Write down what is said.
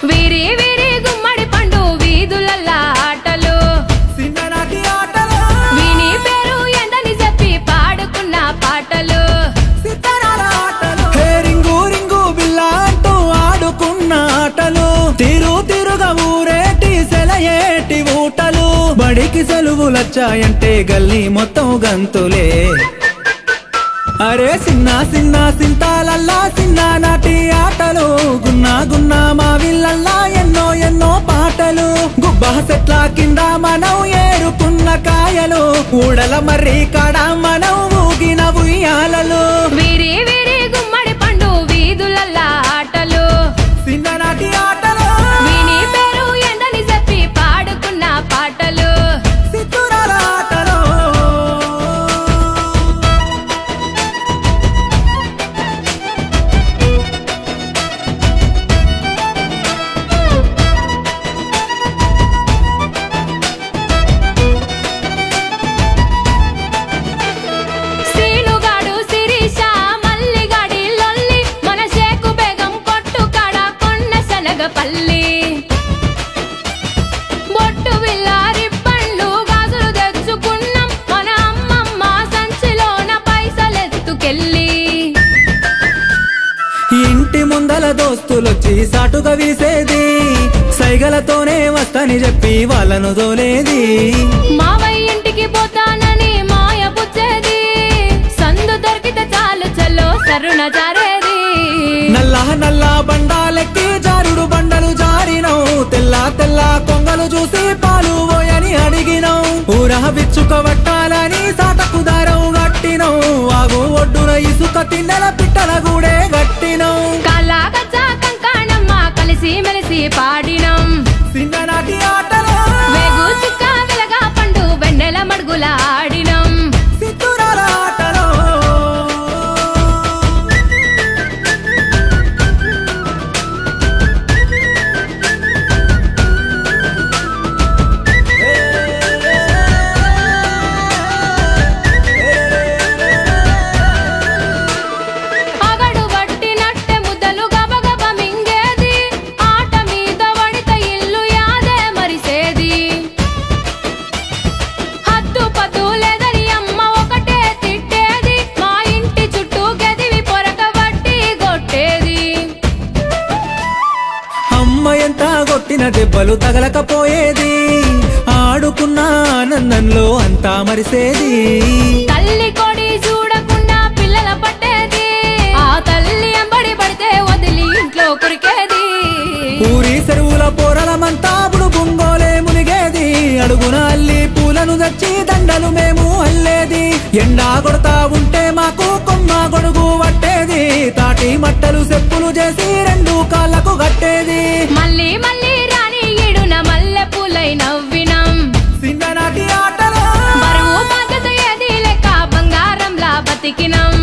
వీరి వీరి గుమ్మడి పండు వీధులల్లా ఆటలు చిన్ననాటి ఆటలు వీని పేరు ఎందని చెప్పి పాడుకున్న పాటలు సితారాల ఆటలు రింగు రింగు బిల్లా అంటూ ఆడుకున్న ఆటలు తిరు తిరుగా ఊరేటి సెలయేటి ఊటలు బడికి సెలవులొచ్చాయంటే గల్లీ మొత్తం గంతులే అరే సిన్న సిన్న సింతాలల్లా చిన్ననాటి ఆటలు గున్నా గున్నా మా విల్లల్లా ఎన్నో ఎన్నో పాటలు గుబ్బా చెట్ల కింద మనం ఏరుకున్న కాయలు ఊడల మర్రి కాడ మనం ఊగిన ఉయ్యాలలు వీరి వీరి గుమ్మడి పండు వీధులల్లా ఆటలు చిన్ననాటి ఆటలు వీని పేరు ఎందని చెప్పి పాడుకున్న పాటలు సితారాల ఆటలు సీనుగాడు శిరీష మల్లిగాడి లొల్లి మన షేకు బేగం కొట్టు కాడ కొన్న శనగపల్లి బొట్టు విల్లారి పండ్లు గాజులు తెచ్చుకున్నాం మన అమ్మమ్మ సంచిలోన పైసలెత్తుకెళ్ళి ఇంటి ముందల దోస్తులొచ్చి సాటుగా వీసేది సైగలతోనే వస్తని చెప్పి వాళ్ళను దోలేది మావయ్య ఇంటికి పోతానని మాయ పుచ్చేది సందు దొరికితే చాలు చల్లో సరున జారేది నల్ల నల్ల బండాలెక్కి జారుడు బండలు జారినవు తెల్ల తెల్ల కొంగలు చూసి పాలు పోయని అడిగినవు ఊరా విచ్చుక పట్టాలని సాటకు దారం గట్టినవు ఆగు ఒడ్డున ఇసుక తిన్నెల పిట్టల గూడే గట్టినవు కళా గజ్జా కంకాణమ్మ కలిసి మెలిసి పాడినం చిన్ననాటి ఆటలు వేగు చుక్క వెలగా పండు వెన్నెల మడుగుల ఆడినం సితారాల ఆటలు అగడు పట్టినట్టే ముద్దలు గబగబ మింగేది ఆట మీద వడిత ఇల్లు యాదే మరిసేది హద్దు పద్దు లేదని అమ్మ ఒకటే తిట్టేది మా ఇంటి చుట్టూ గదివి పొరక వట్టి కొట్టేది అమ్మ ఎంత కొట్టిన దెబ్బలు తగలకపోయేది ఆడుకున్న ఆనందంలో అంతా మరిసేది తల్లి కొడి చూడకుండా పిల్లల పట్టేది ఆ తల్లి అంబడి పడితే వదిలి ఇంట్లో కురికేది ఊరి చెరువుల పోరలమంతా అప్పుడు బొంగోలే మునిగేది అడుగున అల్లి పూలను తెచ్చి దండలు మేము అల్లేది ఎండా కొడతా ఉంటే మాకు కొమ్మ గొడుగు పట్టేది తాటి మట్టలు చెప్పులు చేసి రెండు కాళ్ళకు కట్టేది మళ్ళీ మళ్ళీ రాని ఈడున మల్లె పూలై నవ్వినం చిన్ననాటి ఆటలు బరువు బాధ్యత ఏది లెక్క బంగారంలా బతికినం